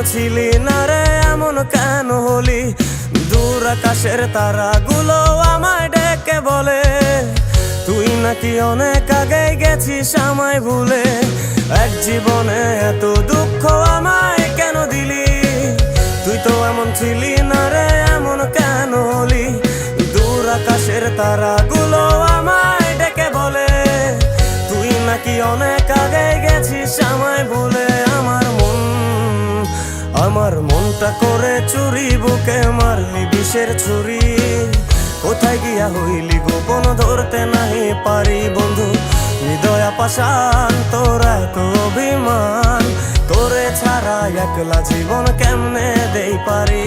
ছিলি না রে এমন কেন হলি? দূর আকাশের তারাগুলো আমায় ডেকে বলে তুই নাকি অনেক আগে গেছিস আমায় ভুলে। এক জীবনে এত দুঃখ আমায় কেন দিলি? তুই তো এমন ছিলি না রে এমন কেন হলি? দূর আকাশের তারাগুলো আমায় ডেকে বলে তুই নাকি অনেক আগে গেছিস আমায় ভুলে। আমার মনটা করে চুরি, বুকে মারলি বিষের ছুরি। কোথায় গিয়া হইলি গোপন ধরতে নাহি পারি বন্ধু। হৃদয় পাষাণ তোর এত অভিমান, তোরে ছাড়া একলা জীবন কেমনে দেই পারি।